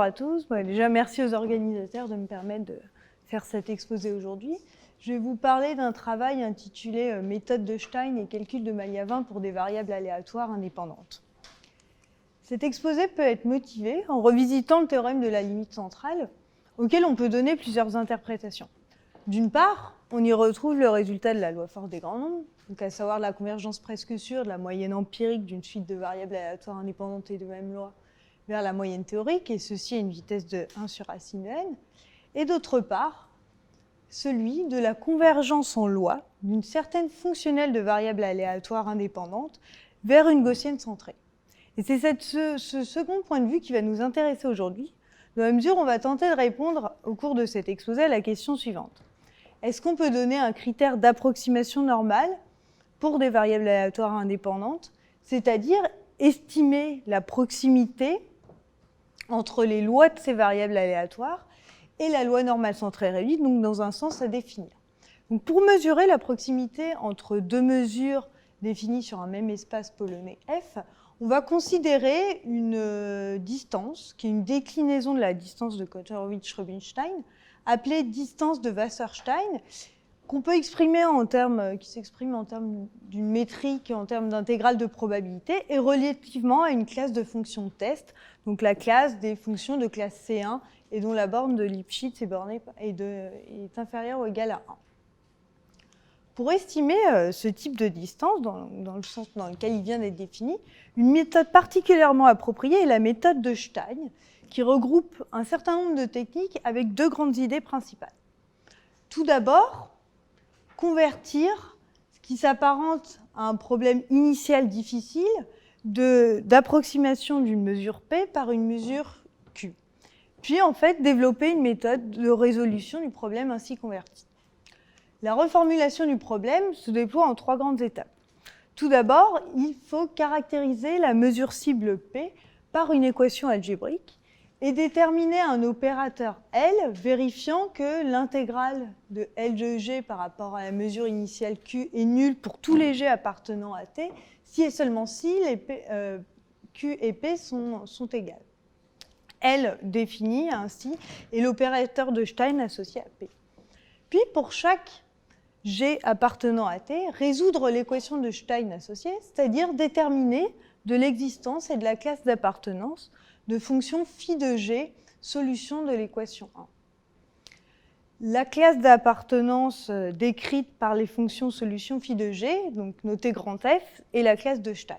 à tous. Déjà, merci aux organisateurs de me permettre de faire cet exposé aujourd'hui. Je vais vous parler d'un travail intitulé « Méthode de Stein et calcul de Maillavin pour des variables aléatoires indépendantes ». Cet exposé peut être motivé en revisitant le théorème de la limite centrale, auquel on peut donner plusieurs interprétations. D'une part, on y retrouve le résultat de la loi force des grands nombres, donc à savoir la convergence presque sûre de la moyenne empirique d'une suite de variables aléatoires indépendantes et de même loi vers la moyenne théorique, et ceci à une vitesse de 1 sur racine de n. Et d'autre part, celui de la convergence en loi d'une certaine fonctionnelle de variables aléatoires indépendantes vers une gaussienne centrée. Et c'est ce second point de vue qui va nous intéresser aujourd'hui, dans la mesure où on va tenter de répondre au cours de cet exposé à la question suivante. Est-ce qu'on peut donner un critère d'approximation normale pour des variables aléatoires indépendantes, c'est-à-dire estimer la proximité entre les lois de ces variables aléatoires et la loi normale centrée réduite, donc dans un sens à définir. Donc pour mesurer la proximité entre deux mesures définies sur un même espace polonais F, on va considérer une distance, qui est une déclinaison de la distance de Kotorowicz-Rubinstein, appelée distance de Wasserstein, qu'on peut exprimer en termes, qui s'exprime en termes d'une métrique, en termes d'intégrale de probabilité, et relativement à une classe de fonctions test, donc la classe des fonctions de classe C1, et dont la borne de Lipschitz est inférieure ou égale à 1. Pour estimer ce type de distance, dans le sens dans lequel il vient d'être défini, une méthode particulièrement appropriée est la méthode de Stein, qui regroupe un certain nombre de techniques avec deux grandes idées principales. Tout d'abord, convertir ce qui s'apparente à un problème initial difficile d'approximation d'une mesure P par une mesure Q. Puis, en fait, développer une méthode de résolution du problème ainsi converti. La reformulation du problème se déploie en trois grandes étapes. Tout d'abord, il faut caractériser la mesure cible P par une équation algébrique et déterminer un opérateur L vérifiant que l'intégrale de L de G par rapport à la mesure initiale Q est nulle pour tous les G appartenant à T, si et seulement si les Q et P sont égales. L défini ainsi est l'opérateur de Stein associé à P. Puis pour chaque G appartenant à T, résoudre l'équation de Stein associée, c'est-à-dire déterminer de l'existence et de la classe d'appartenance de fonctions phi de G, solution de l'équation 1. La classe d'appartenance décrite par les fonctions solution phi de G, donc notée grand F, est la classe de Stein.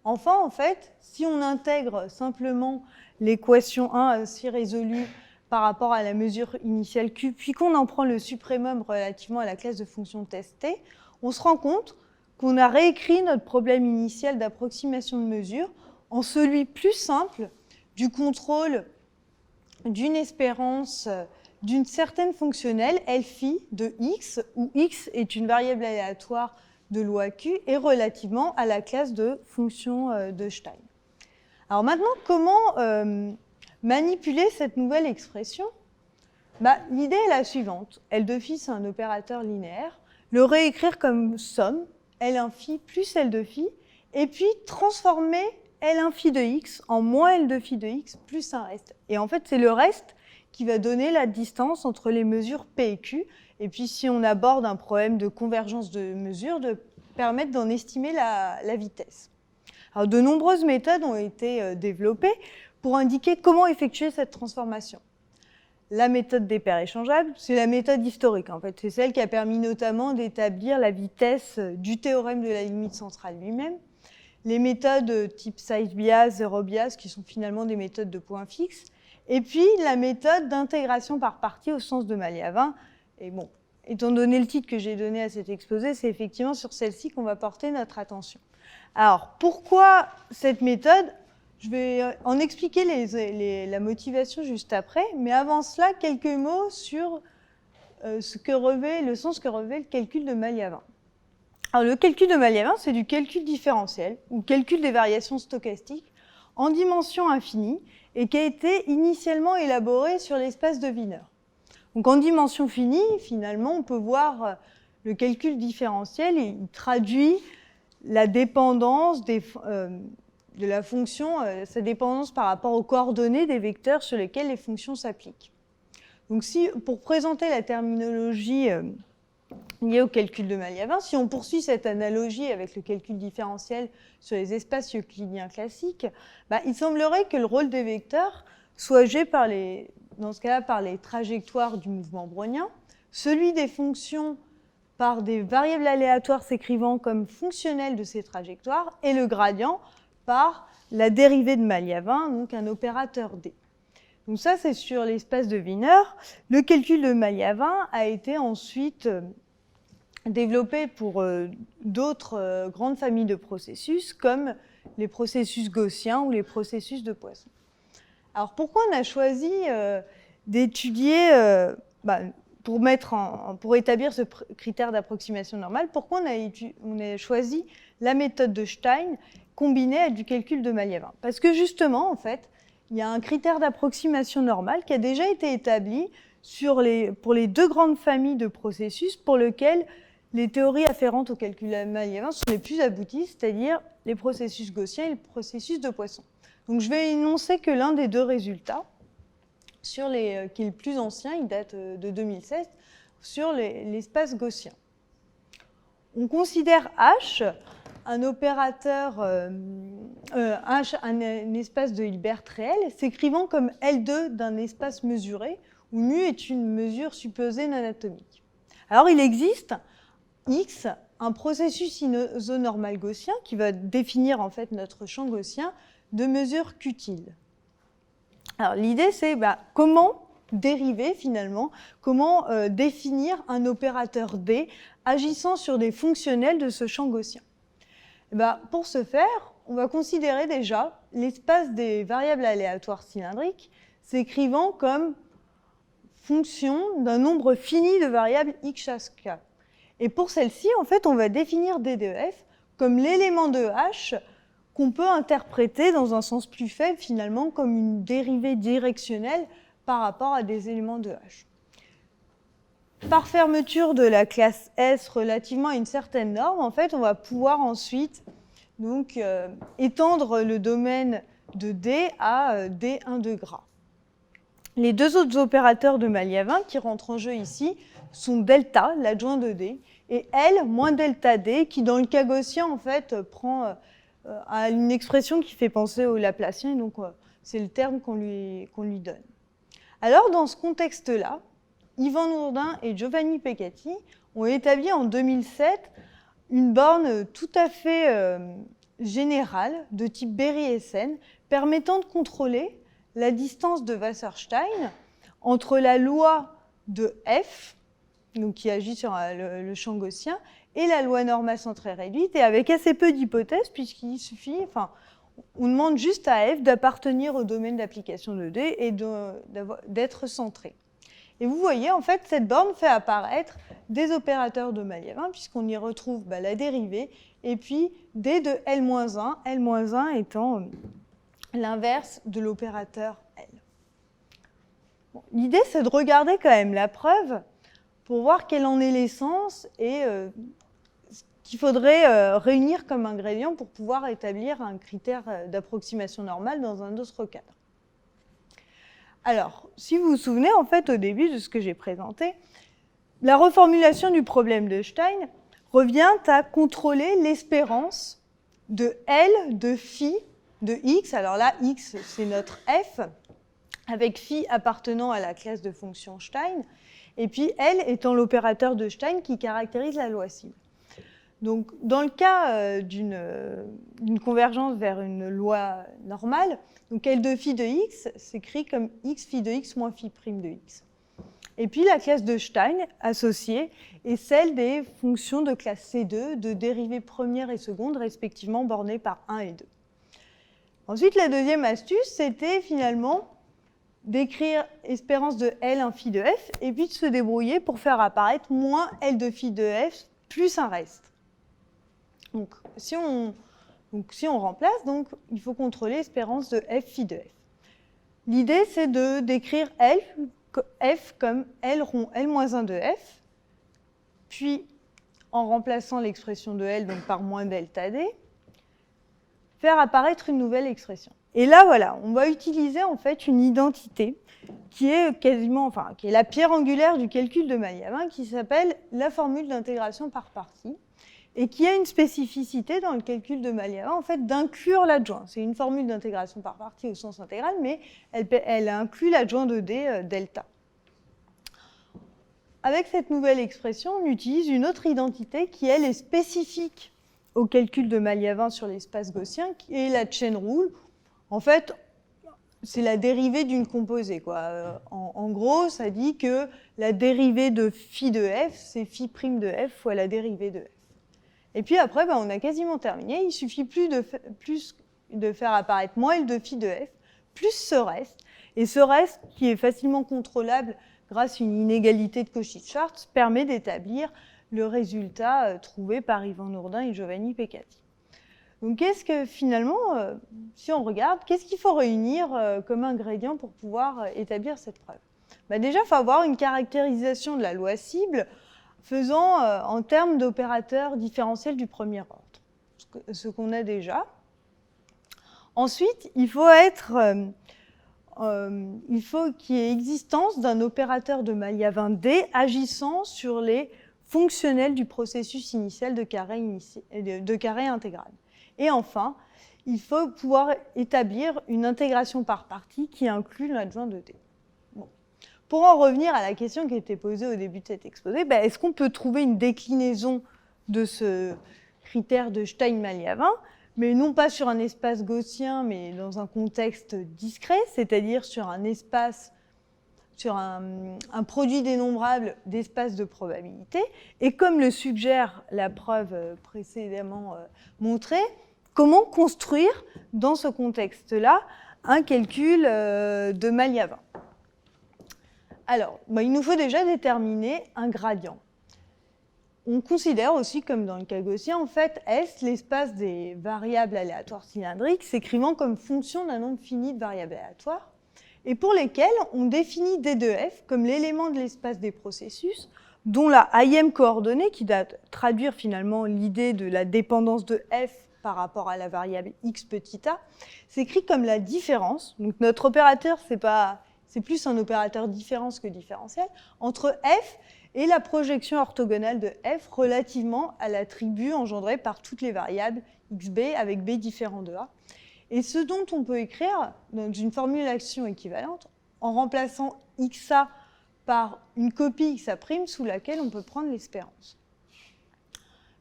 Enfin, en fait, si on intègre simplement l'équation 1 ainsi résolue par rapport à la mesure initiale Q, puis qu'on en prend le suprémum relativement à la classe de fonction test T, on se rend compte qu'on a réécrit notre problème initial d'approximation de mesure en celui plus simple du contrôle d'une espérance d'une certaine fonctionnelle L phi de x, où x est une variable aléatoire de loi Q et relativement à la classe de fonction de Stein. Alors maintenant, comment manipuler cette nouvelle expression? L'idée est la suivante. L de phi, c'est un opérateur linéaire. Le réécrire comme somme, L1 phi plus L de phi, et puis transformer L1 phi de x en moins L de phi de x plus un reste. Et en fait, c'est le reste qui va donner la distance entre les mesures P et Q. Et puis, si on aborde un problème de convergence de mesures, de permettre d'en estimer la vitesse. Alors, de nombreuses méthodes ont été développées pour indiquer comment effectuer cette transformation. La méthode des paires échangeables, c'est la méthode historique, en fait. C'est celle qui a permis notamment d'établir la vitesse du théorème de la limite centrale lui-même. Les méthodes type size bias, zero bias, qui sont finalement des méthodes de points fixes. Et puis, la méthode d'intégration par partie au sens de Maillavin. Et bon, étant donné le titre que j'ai donné à cet exposé, c'est effectivement sur celle-ci qu'on va porter notre attention. Alors, pourquoi cette méthode? Je vais en expliquer la motivation juste après, mais avant cela, quelques mots sur le sens que revêt le calcul de Maillavin. Alors, le calcul de Maillavin, c'est du calcul différentiel, ou calcul des variations stochastiques, en dimension infinie, et qui a été initialement élaboré sur l'espace de Wiener. Donc, en dimension finie, finalement, on peut voir le calcul différentiel, il traduit la dépendance la fonction, sa dépendance par rapport aux coordonnées des vecteurs sur lesquels les fonctions s'appliquent. Donc pour présenter la terminologie liée au calcul de Malyavin, si on poursuit cette analogie avec le calcul différentiel sur les espaces euclidiens classiques, il semblerait que le rôle des vecteurs soit joué dans ce cas-là par les trajectoires du mouvement brownien, celui des fonctions par des variables aléatoires s'écrivant comme fonctionnelles de ces trajectoires, et le gradient par la dérivée de Malyavin, donc un opérateur D. Donc ça, c'est sur l'espace de Wiener. Le calcul de Malyavin a été ensuite développé pour d'autres grandes familles de processus, comme les processus gaussiens ou les processus de Poisson. Alors pourquoi on a choisi d'étudier, pour établir ce critère d'approximation normale, pourquoi on a choisi la méthode de Stein combinée à du calcul de Malyavin? Parce que justement, en fait, il y a un critère d'approximation normale qui a déjà été établi pour les deux grandes familles de processus pour lesquels les théories afférentes au calcul de Malyavin sont les plus abouties, c'est-à-dire les processus gaussiens et le processus de Poisson. Donc je vais énoncer que l'un des deux résultats, qui est le plus ancien, il date de 2016, sur l'espace gaussien. On considère H un opérateur, H un espace de Hilbert réel, s'écrivant comme L2 d'un espace mesuré, où mu est une mesure supposée non atomique. Alors il existe X, un processus isonormal gaussien, qui va définir en fait notre champ gaussien de mesure qutile. Alors l'idée c'est comment dériver finalement, comment définir un opérateur D agissant sur des fonctionnels de ce champ gaussien. Pour ce faire, on va considérer déjà l'espace des variables aléatoires cylindriques s'écrivant comme fonction d'un nombre fini de variables x chasse k. Et pour celle-ci, en fait, on va définir D de F comme l'élément de H qu'on peut interpréter dans un sens plus faible, finalement, comme une dérivée directionnelle par rapport à des éléments de H. Par fermeture de la classe S relativement à une certaine norme, en fait, on va pouvoir ensuite étendre le domaine de D à D1 de gras. Les deux autres opérateurs de Malyavin qui rentrent en jeu ici sont delta, l'adjoint de D, et L moins delta D, qui dans le cas gaussien, en fait, a une expression qui fait penser au Laplacien, et donc c'est le terme qu'on lui donne. Alors, dans ce contexte-là, Yvan Nourdin et Giovanni Peccati ont établi en 2007 une borne tout à fait générale de type Berry-Essen permettant de contrôler la distance de Wasserstein entre la loi de F, donc qui agit sur le champ gaussien, et la loi normale centrée réduite, et avec assez peu d'hypothèses, puisqu'il suffit, on demande juste à F d'appartenir au domaine d'application de D et d'être centré. Et vous voyez, en fait, cette borne fait apparaître des opérateurs de Malyavin, puisqu'on y retrouve la dérivée, et puis D de L-1, L-1 étant l'inverse de l'opérateur L. Bon, l'idée, c'est de regarder quand même la preuve pour voir quel en est l'essence et qu'il faudrait réunir comme ingrédient pour pouvoir établir un critère d'approximation normale dans un autre cadre. Alors, si vous vous souvenez, en fait, au début de ce que j'ai présenté, la reformulation du problème de Stein revient à contrôler l'espérance de L de phi de x. Alors là, x, c'est notre f, avec phi appartenant à la classe de fonction Stein, et puis L étant l'opérateur de Stein qui caractérise la loi cible. Donc, dans le cas d'une convergence vers une loi normale, donc L de phi de x s'écrit comme x phi de x moins phi prime de x. Et puis la classe de Stein associée est celle des fonctions de classe C2 de dérivées première et seconde, respectivement bornées par 1 et 2. Ensuite, la deuxième astuce, c'était finalement d'écrire espérance de L un phi de f et puis de se débrouiller pour faire apparaître moins L de phi de f plus un reste. Donc, si on remplace, il faut contrôler l'espérance de f phi de f. L'idée, c'est de décrire f comme L rond L-1 de f, puis en remplaçant l'expression de L donc par moins delta D, faire apparaître une nouvelle expression. Et là, voilà, on va utiliser en fait une identité qui est qui est la pierre angulaire du calcul de Malyavin, qui s'appelle la formule d'intégration par partie, et qui a une spécificité dans le calcul de Malyavin, en fait, d'inclure l'adjoint. C'est une formule d'intégration par partie au sens intégral, mais elle inclut l'adjoint de D, delta. Avec cette nouvelle expression, on utilise une autre identité qui, elle, est spécifique au calcul de Malyavin sur l'espace gaussien, qui est la chain rule. En fait, c'est la dérivée d'une composée, quoi. En gros, ça dit que la dérivée de phi de f, c'est phi prime de f fois la dérivée de f. Et puis après, on a quasiment terminé. Il suffit plus de faire apparaître moins L de phi de f, plus ce reste. Et ce reste, qui est facilement contrôlable grâce à une inégalité de Cauchy-Schwarz, permet d'établir le résultat trouvé par Ivan Nourdin et Giovanni Peccati. Donc qu'est-ce que finalement, si on regarde, qu'est-ce qu'il faut réunir comme ingrédient pour pouvoir établir cette preuve? Déjà, il faut avoir une caractérisation de la loi cible faisant en termes d'opérateurs différentiels du premier ordre, ce qu'on a déjà. Ensuite, il faut qu'il y ait existence d'un opérateur de Malyavin D agissant sur les fonctionnels du processus initial de carré intégral. Et enfin, il faut pouvoir établir une intégration par partie qui inclut l'adjoint de D. Bon. Pour en revenir à la question qui était posée au début de cet exposé, est-ce qu'on peut trouver une déclinaison de ce critère de Stein-Malyavin, mais non pas sur un espace gaussien, mais dans un contexte discret, c'est-à-dire sur un espace, sur un produit dénombrable d'espaces de probabilité, et comme le suggère la preuve précédemment montrée, comment construire dans ce contexte-là un calcul de Malyavin? Alors, il nous faut déjà déterminer un gradient. On considère aussi, comme dans le cas gaussien, en fait, S, l'espace des variables aléatoires cylindriques, s'écrivant comme fonction d'un nombre fini de variables aléatoires, et pour lesquelles on définit D de F comme l'élément de l'espace des processus, dont la ième coordonnée, qui doit traduire finalement l'idée de la dépendance de F par rapport à la variable x petit a, s'écrit comme la différence. Donc notre opérateur, c'est plus un opérateur différence que différentiel, entre f et la projection orthogonale de f relativement à l'attribut engendré par toutes les variables xb avec b différent de a. Et ce dont on peut écrire dans une formulation équivalente en remplaçant xa par une copie xa' sous laquelle on peut prendre l'espérance.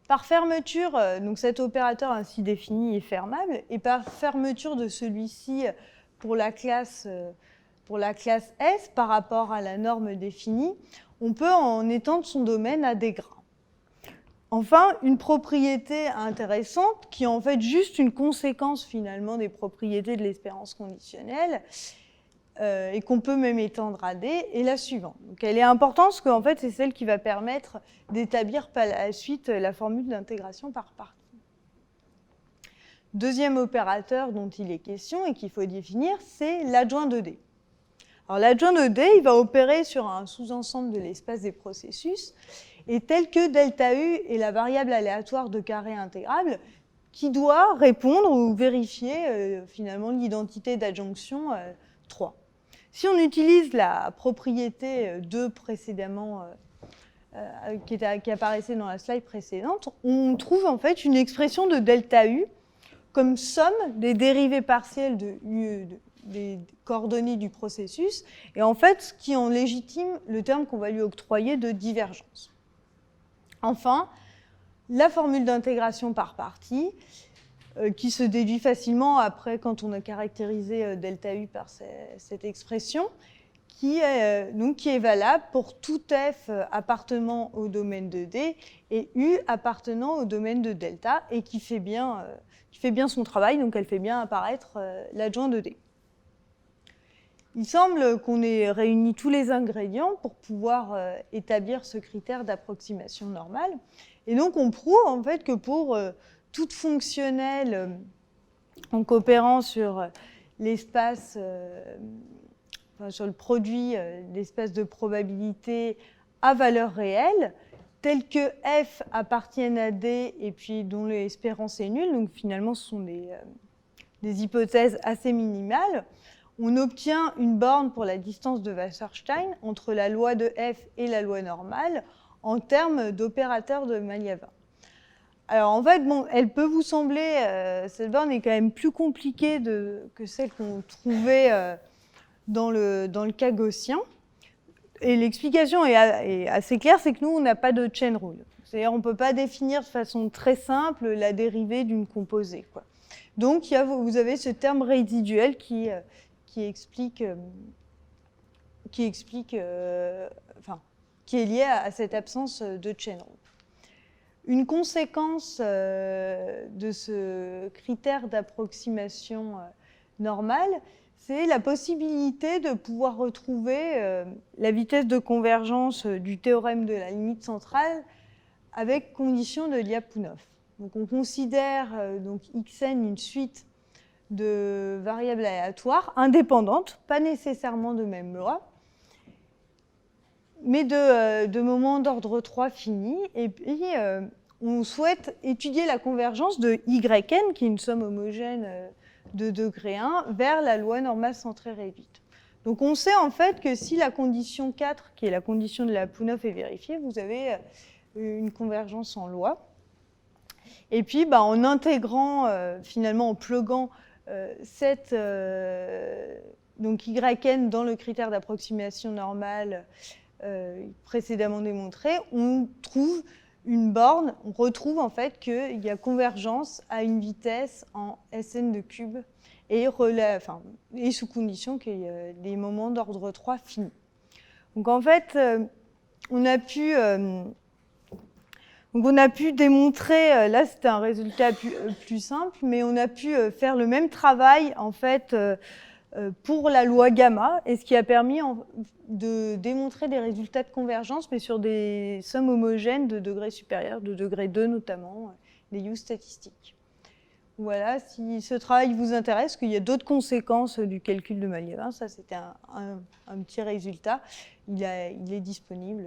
Par fermeture, donc cet opérateur ainsi défini est fermable, et par fermeture de celui-ci pour la classe S par rapport à la norme définie, on peut en étendre son domaine à des grains. Enfin, une propriété intéressante, qui est en fait juste une conséquence finalement des propriétés de l'espérance conditionnelle, et qu'on peut même étendre à D, est la suivante. Donc elle est importante parce qu'en fait, c'est celle qui va permettre d'établir par la suite la formule d'intégration par partie. Deuxième opérateur dont il est question et qu'il faut définir, c'est l'adjoint de D. Alors l'adjoint de D, il va opérer sur un sous-ensemble de l'espace des processus, et tel que delta U est la variable aléatoire de carré intégral, qui doit répondre ou vérifier finalement l'identité d'adjonction 3. Si on utilise la propriété 2 précédemment, qui apparaissait dans la slide précédente, on trouve en fait une expression de delta U comme somme des dérivées partielles des coordonnées du processus, et en fait, ce qui en légitime le terme qu'on va lui octroyer de divergence. Enfin, la formule d'intégration par partie, qui se déduit facilement après quand on a caractérisé delta U par cette expression, qui est valable pour tout f appartenant au domaine de D et U appartenant au domaine de delta, et qui fait bien son travail, donc elle fait bien apparaître l'adjoint de D. Il semble qu'on ait réuni tous les ingrédients pour pouvoir établir ce critère d'approximation normale. Et donc on prouve en fait que pour toute fonctionnelle en coopérant sur l'espace, sur le produit d'espace de probabilité à valeur réelle, tel que f appartienne à D et puis dont l'espérance est nulle, donc finalement ce sont des hypothèses assez minimales, on obtient une borne pour la distance de Wasserstein entre la loi de F et la loi normale en termes d'opérateurs de Maliavin. Alors en fait, bon, elle peut vous sembler, cette borne est quand même plus compliquée que celle qu'on trouvait dans le cas gaussien. Et l'explication est assez claire, c'est que nous, on n'a pas de chain rule. C'est-à-dire on ne peut pas définir de façon très simple la dérivée d'une composée, quoi. Donc vous avez ce terme résiduel qui est lié à cette absence de chain rule. Une conséquence de ce critère d'approximation normale, c'est la possibilité de pouvoir retrouver la vitesse de convergence du théorème de la limite centrale avec condition de Lyapunov. Donc on considère donc Xn une suite de variables aléatoires, indépendantes, pas nécessairement de même loi, mais de moments d'ordre 3 finis. Et puis, on souhaite étudier la convergence de Yn, qui est une somme homogène de degré 1, vers la loi normale centrée réduite. Donc, on sait en fait que si la condition 4, qui est la condition de Lyapunov, est vérifiée, vous avez une convergence en loi. Et puis, en intégrant, finalement, en pluguant donc Yn dans le critère d'approximation normale précédemment démontré, on trouve une borne, on retrouve en fait qu'il y a convergence à une vitesse en Sn de cube et sous condition qu'il y ait des moments d'ordre 3 finis. Donc en fait, on a pu démontrer, là c'était un résultat plus simple, mais on a pu faire le même travail en fait pour la loi gamma, et ce qui a permis de démontrer des résultats de convergence, mais sur des sommes homogènes de degrés supérieurs, de degré 2 notamment, les U statistiques. Voilà, si ce travail vous intéresse, qu'il y a d'autres conséquences du calcul de Maliavin, ça c'était un petit résultat, il est disponible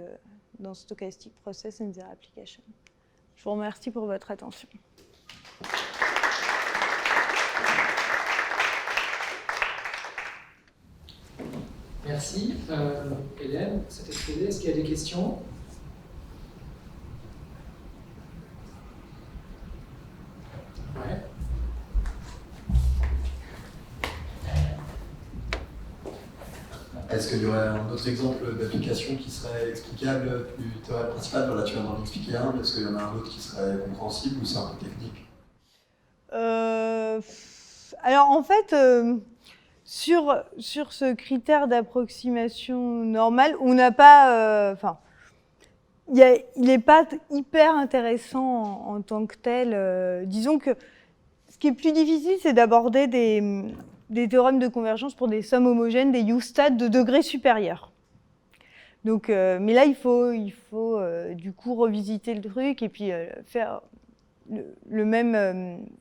dans Stochastic Process and Their Application. Je vous remercie pour votre attention. Merci. Hélène, cet exposé, est-ce qu'il y a des questions? Ouais. Est-ce qu'il y aurait un autre exemple d'application qui serait explicable du théorème principal? Là, tu viens d'en expliquer un, mais est-ce qu'il y en a un autre qui serait compréhensible ou c'est un peu technique? Alors, en fait, sur ce critère d'approximation normale, on n'a pas... il n'est pas hyper intéressant en tant que tel. Disons que ce qui est plus difficile, c'est d'aborder des théorèmes de convergence pour des sommes homogènes, des U-stat de degrés supérieurs. Donc, mais là, il faut du coup revisiter le truc et puis faire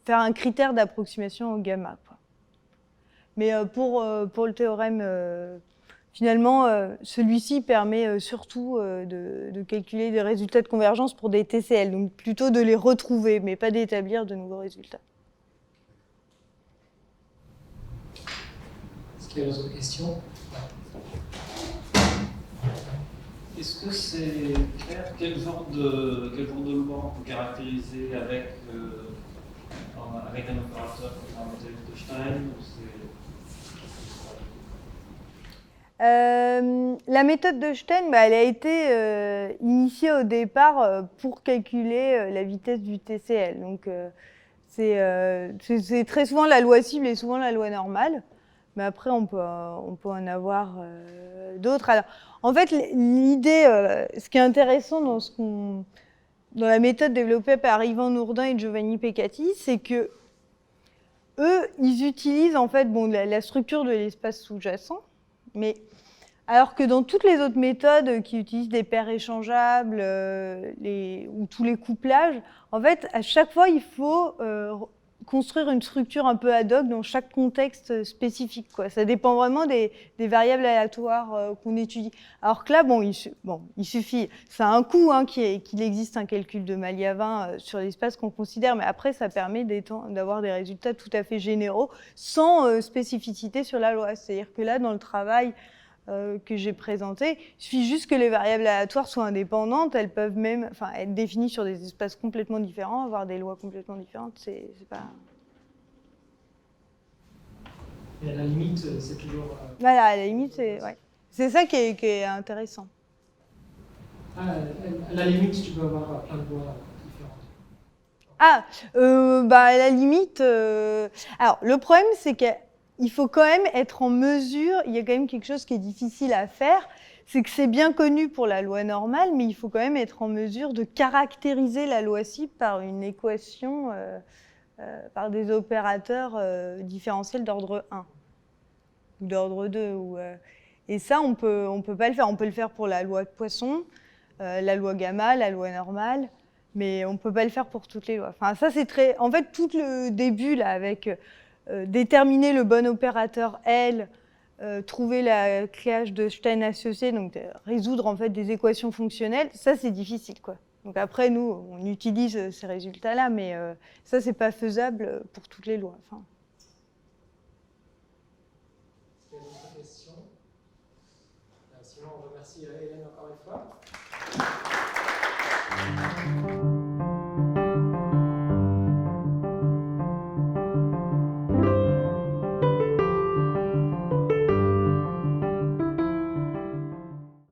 faire un critère d'approximation au gamma, quoi. Mais pour le théorème, finalement, celui-ci permet surtout de calculer des résultats de convergence pour des TCL, donc plutôt de les retrouver, mais pas d'établir de nouveaux résultats. Est-ce qu'il y a d'autres questions? Est-ce que c'est clair quel genre de loi on peut caractériser avec un opérateur comme la méthode de Stein La méthode de Stein, elle a été initiée au départ pour calculer la vitesse du TCL. Donc c'est très souvent la loi cible et souvent la loi normale. Mais après, on peut en avoir d'autres. Alors, en fait, l'idée, ce qui est intéressant dans la méthode développée par Ivan Nourdin et Giovanni Peccati, c'est que eux, ils utilisent en fait la structure de l'espace sous-jacent, mais alors que dans toutes les autres méthodes qui utilisent des paires échangeables ou tous les couplages, en fait, à chaque fois, il faut construire une structure un peu ad hoc dans chaque contexte spécifique, quoi. Ça dépend vraiment des variables aléatoires qu'on étudie. Alors que là, il suffit, ça a un coût hein, qu'il existe un calcul de Maliavin sur l'espace qu'on considère, mais après, ça permet d'avoir des résultats tout à fait généraux, sans spécificité sur la loi. C'est-à-dire que là, dans le travail que j'ai présenté, il suffit juste que les variables aléatoires soient indépendantes, elles peuvent même être définies sur des espaces complètement différents, avoir des lois complètement différentes, c'est pas... Et à la limite, c'est toujours... Voilà, à la limite, c'est ça qui est intéressant. À la limite, tu peux avoir plein de lois différentes. À la limite... Alors, le problème, c'est qu'il faut quand même être en mesure, il y a quand même quelque chose qui est difficile à faire, c'est que c'est bien connu pour la loi normale, mais il faut quand même être en mesure de caractériser la loi cible par une équation, par des opérateurs différentiels d'ordre 1 ou d'ordre 2. Et ça, on peut pas le faire. On peut le faire pour la loi de Poisson, la loi gamma, la loi normale, mais on peut pas le faire pour toutes les lois. Enfin, ça, c'est très... En fait, tout le début, là, avec... déterminer le bon opérateur L, trouver la cléage de Stein associée, donc résoudre en fait des équations fonctionnelles, ça c'est difficile, quoi. Donc après nous on utilise ces résultats-là, mais ça c'est pas faisable pour toutes les lois. Enfin. Est-ce qu'il y a d'autres questions? Sinon on remercie Hélène encore une fois.